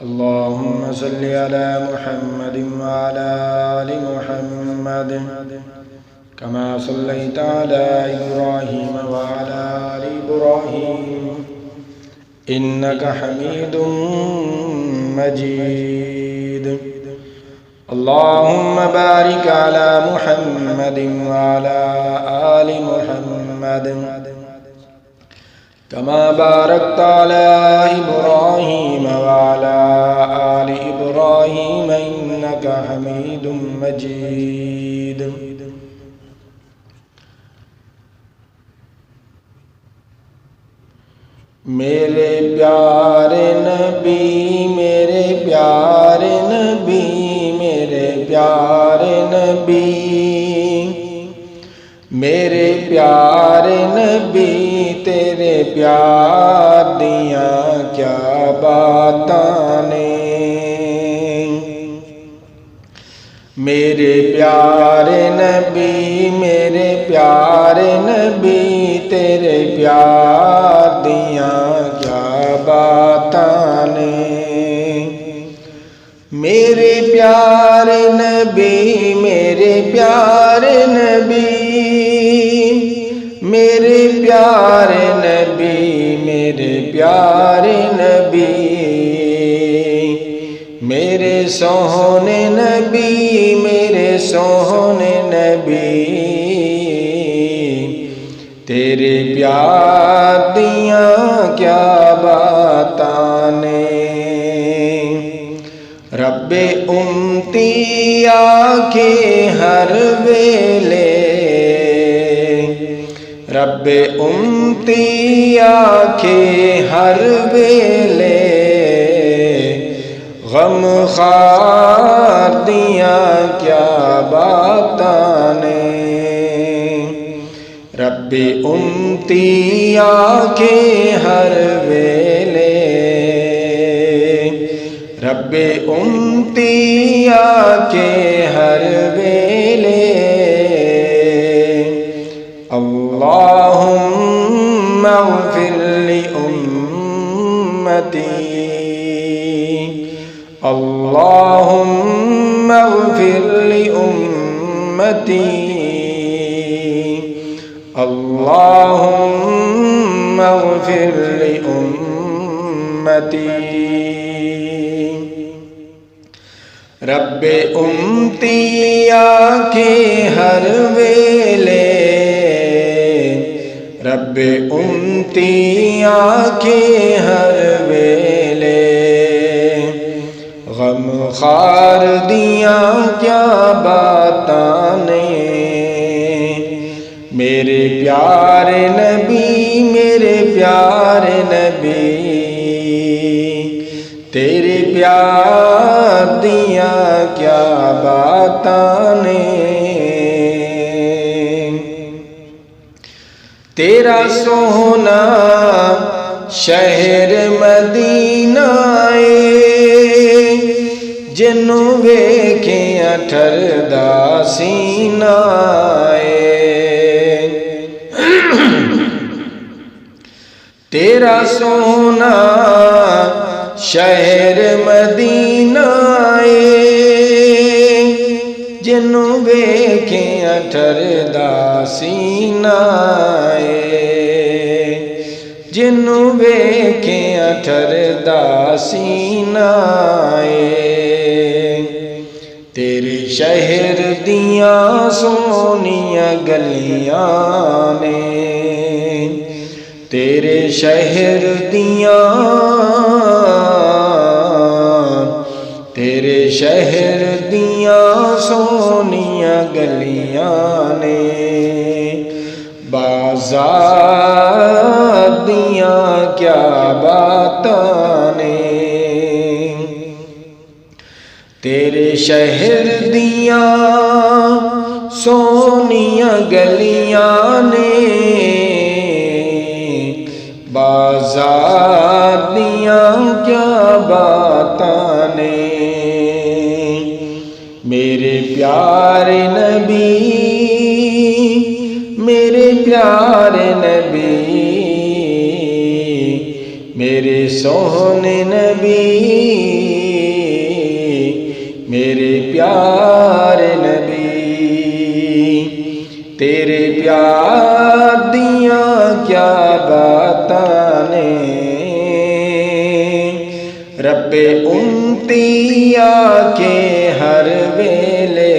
اللهم صل على محمد وعلى آل محمد كما صليت على إبراهيم وعلى آل إبراهيم إنك حميد مجيد. اللهم بارك على محمد وعلى آل محمد كما باركت على إبراهيم وعلى آل إبراهيم إنك حميد مجيد. میرے پیارے نبی، میرے پیارے نبی، میرے پیارے نبی، میرے پیارے نبی، تیرے پیار دیاں کیا باتاں نے. میرے پیارے نبی، میرے پیارے نبی، تیرے پیار دیاں کیا باتاں نے. میرے پیارے نبی، میرے پیارے نبی، میرے پیارے نبی، میرے پیارے نبی، میرے سونے نبی، میرے سونے نبی، تیرے پیار دیاں کیا باتاں نے. رب امتی آکے ہر ویلے، رب امتی آکے ہر ویلے، غم خار دیاں کیا باتاں نے. رب امتی آکے ہر ویلے، رب امتی آکے ہر ویلے، اللہم اغفر لأمتی، اللہم اغفر لأمتی، اللہم اغفر لأمتی. رب امتی آکے ہر ویلے، رب امتی آکے ہر ویلے، غم خار دیاں کیا باتاں نے. میرے پیارے نبی، میرے پیارے نبی، تیرے پیار دیاں کیا باتاں نے. تیرا سونا شہر مدینہ اے، جنوں ویکھیاں ٹھردا سینہ اے. تیرا سونا شہر مدینہ اے، جنوں ویکھیاں ٹھردا سینہ اے، جنوں ویکھیاں ٹھردا سینہ اے. تیرے شہر دیاں سونیاں گلیاں نے، تیرے شہر دیاں، تیرے شہر دیاں سونیاں گلیاں نے، بازار دیاں کیا باتاں نے. تیرے شہر دیاں سونیاں گلیاں نے، بازار دیاں کیا باتاں نے. میرے پیارے نبی، میرے پیارے نبی، میرے سونے نبی، پیارے نبی تیرے پیار دیاں کیا باتاں نے رب امتی آکے ہر ویلے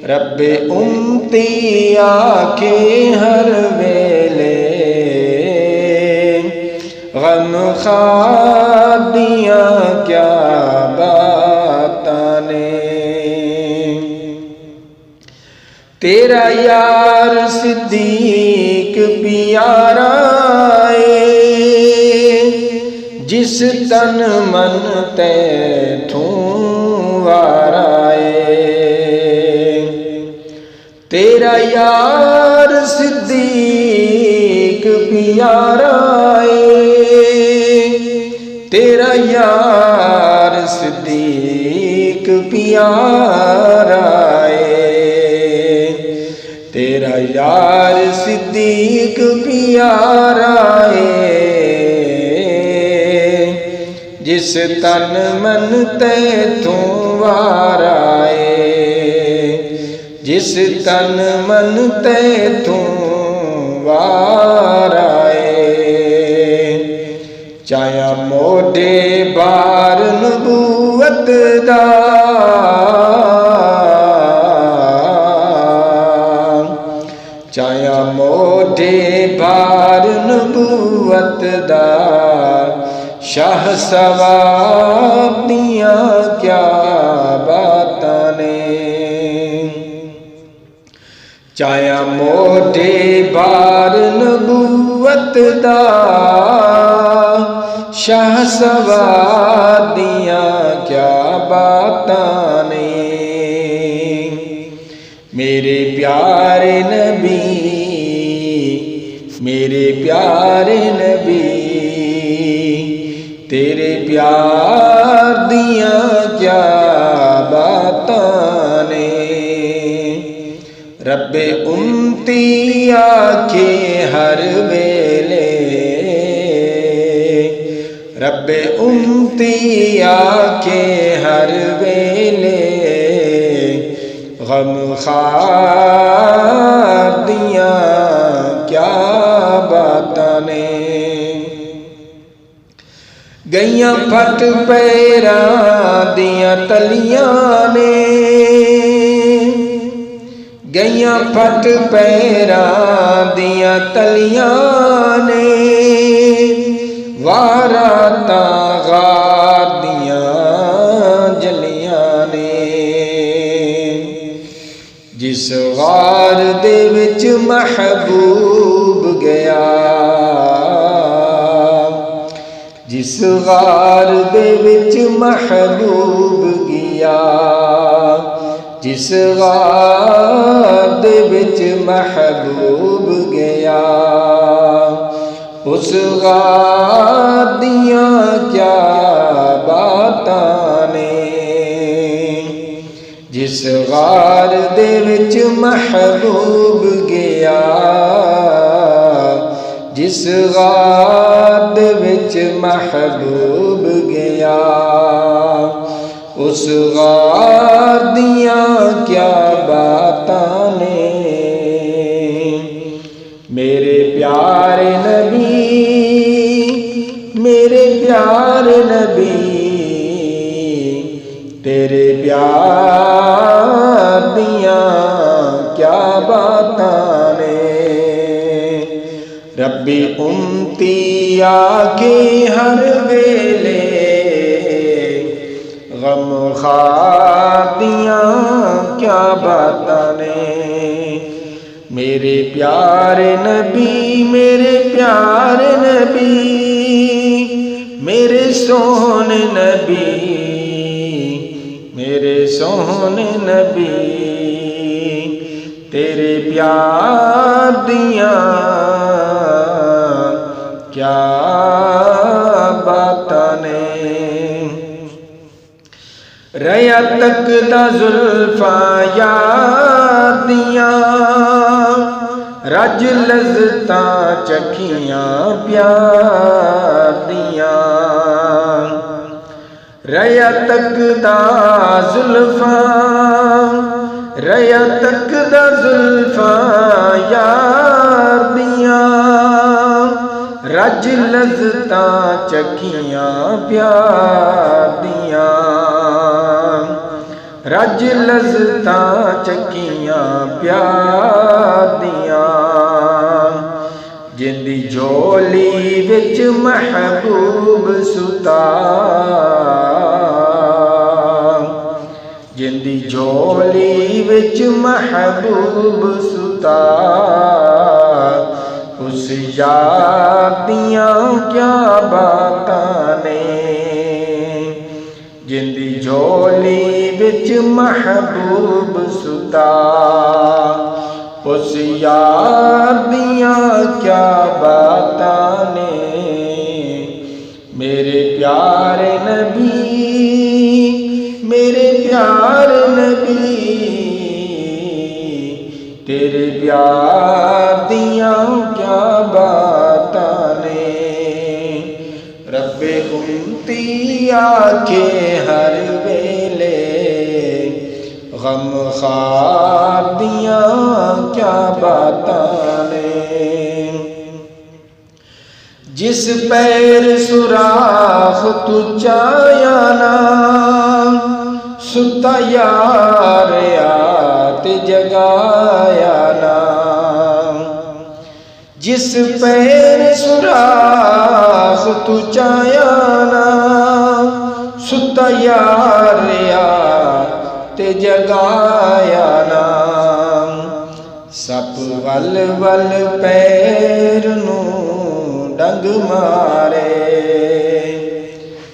رب امتی آکے ہر ویلے غم خوار دیاں کیا باتاں نے تیرا یار صدیق پیارا جس تن من تیتھوں وارائے تیرا یار صدیق پیارا تیرا یار صدیق پیارا تیرا یار صدیق پیارا جس تن من تیتھوں وارائے جس تن من تیتھوں وارائے چایا موڈے بار نبوت دا چایا موڈے بار نبوت دا شاہ سواب دیاں کیا باتاں نے چایا موڈے بار نبوت دا شاہ سواب دیاں کیا باتاں نے میرے پیارے نبی میرے پیارے نبی تیرے پیار دیاں کیا باتاں نے رب امتی آکے ہر ویلے رب امتی آکے ہر ویلے غم خوار دیاں کیا باتاں نے گئیاں پھٹ پیراں دیاں تلیاں نے گئیاں پھٹ پیراں دیاں تلیاں نے وارا تاں غار دیاں جلیاں نے جس غار دے وچ محبوب گیا جس غار دے وچ محبوب گیا جس غار دے وچ محبوب گیا اس غار دیاں کیا باتاں نے جس غار دے وچ محبوب گیا جس غار دے وچ محبوب گیا اس غار دیاں کیا باتاں نے میرے پیارے نبی میرے پیارے نبی تیرے پیار دیاں کیا باتاں نے ربی امتی آکے ہر ویلے غم خوار دیاں کیا باتاں نے میرے پیارے نبی میرے پیارے نبی میرے سونے نبی میرے سونے نبی تیرے پیار دیاں کیا باتاں نے ریا تک دا زلفاں یار دیاں رج لذتاں چکھیاں پیار دیاں ریا تکدا زلفاں ریا تکدا زلفاں یار دیاں رج لذتاں چکیاں پیار دیاں رج لذتاں چکیاں پیار دیاں جندی جولی وچ محبوب ستا جندی جولی وچ محبوب ستا اس یار دیاں کیا باتاں نے جندی جولی وچ محبوب ستا اس یار دیاں کیا باتاں نے میرے پیارے نبی میرے پیارے نبی تیرے پیار دیاں کیا باتاں نے رب امتی آکے ہر ویلے غم خوار دیاں کیا باتاں نے جس پیر سوراخ تو چایا نا ستا یار آت جگایا نا جس پیر سوراخ تو چایا نا ستا یار آت جگایا نا سپ ول ول پیر نو ڈنگ مارے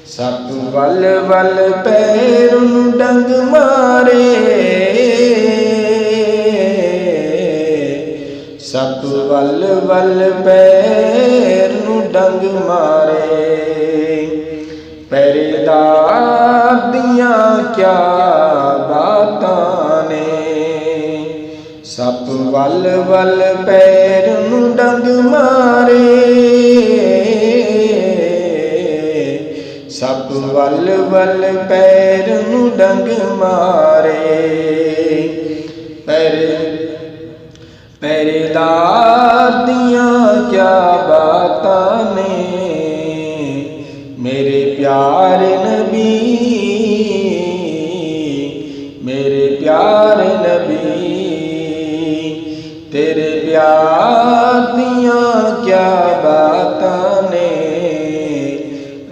سپ ول ول پیر نو ڈنگ مارے سپ ول ول پیر نو ڈنگ مارے پہریدار دیاں کیا باتاں نے سپ ول ول پیر نو ڈنگ مارے سپ ول ول پیر نو ڈنگ مارے پہریدار دیاں کیا باتاں نے میرے پیارے نبی میرے پیارے نبی تیرے پیار دیاں کیا باتاں نے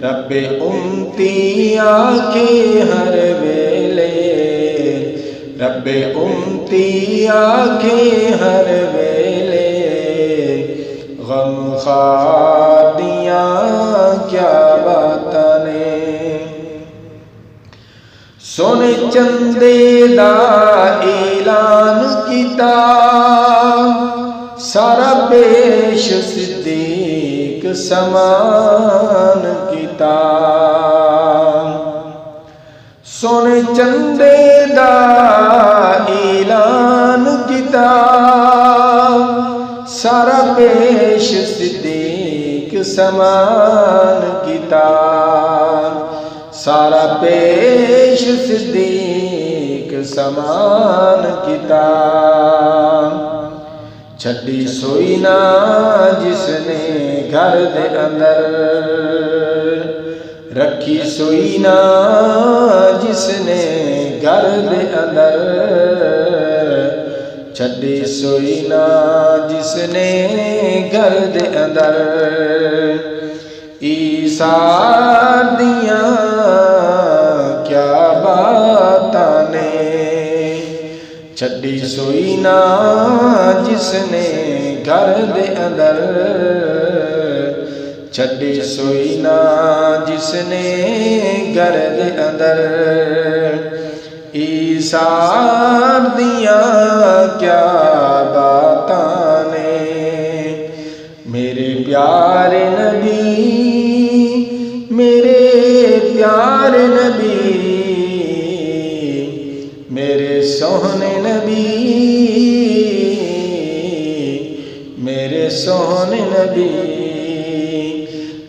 رب امتی آکے ہر ویلے رب امتی آکے ہر ویلے غم خوار دیاں کیا باتاں نے سونے چندے دا اعلان کیتا سارا پیش صدیق سمان کیتا سونے چندے دا اعلان کیتا سارا پیش صدیق سمان کیتا سارا پیش صدیق سمان کیتا چھڈی سوئی نا جس نے گھر دے اندر رکھی سوئی نا جس نے گھر دے اندر چھڈی سوئی نا جس نے گھر دے اندر ایثار دیاں کیا باتاں نے چھڈی سوئی نا جس نے گھر دے اندر چھڈی سوئی نا جس نے گھر دے اندر ایثار دیاں کیا باتاں نے میرے پیارے نبی میرے پیارے نبی میرے سوہنے نبی میرے سوہنے نبی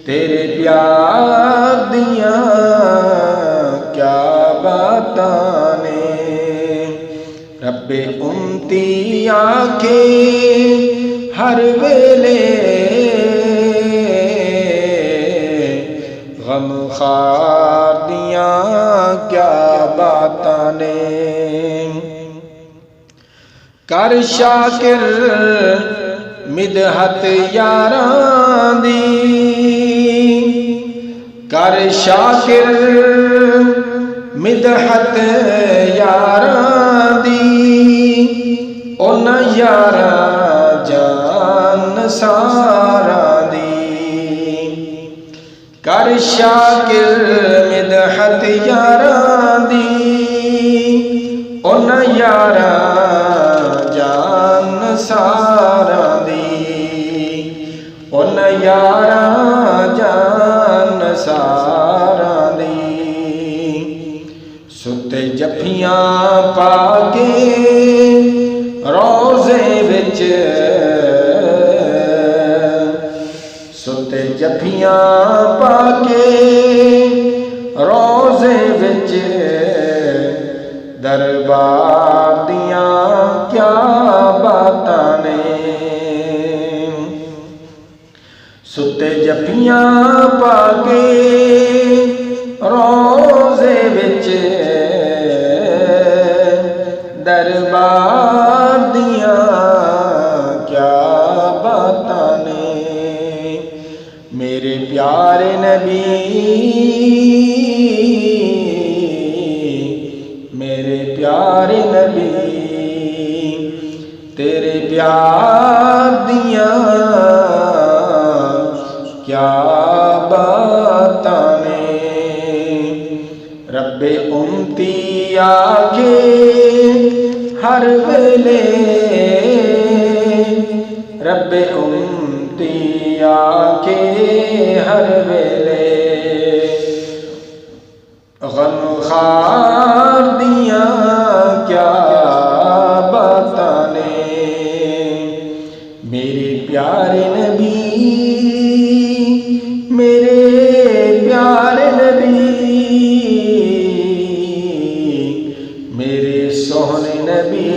تیرے پیار دیاں کیا رب امتی آکے ہر ویلے غم خار دیاں کیا باتاں نے کر شاکر مدحت یاراں دی کر شاکر مدحت یاراں دی انہاں یاراں جان ساراں دی کر شاکر مدحت یاراں دی انہاں یاراں جان ساراں دی انہاں یاراں جان ساراں دی ستے جفیاں پا کے روزے وچ ستے جفیاں پا کے روزے وچ دربار دیاں کیا باتاں نے ستے جفیاں پا کے روزے وچ دربار دیاں کیا باتاں نے میرے پیارے نبی میرے پیارے نبی تیرے پیار دیاں کیا باتاں نے رب امتی آکے ہر ویلے رب امتی آکے ہر ویلے غم خار دیاں کیا باتاں نے میرے پیارے نبی میرے پیارے نبی میرے سونے نبی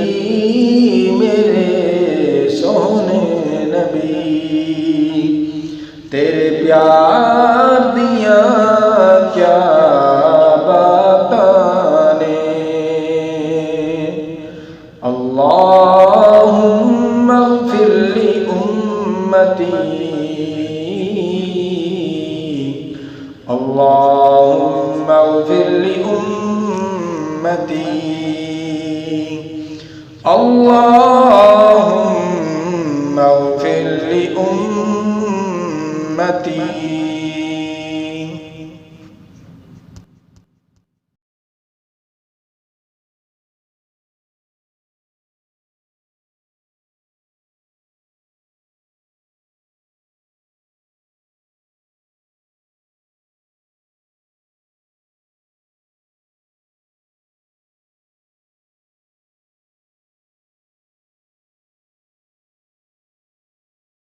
میرے سونے نبی تیرے پیار دیاں کیا باتاں نے اللہم اغفر لی امتی اللہم اغفر لی امتی اللہم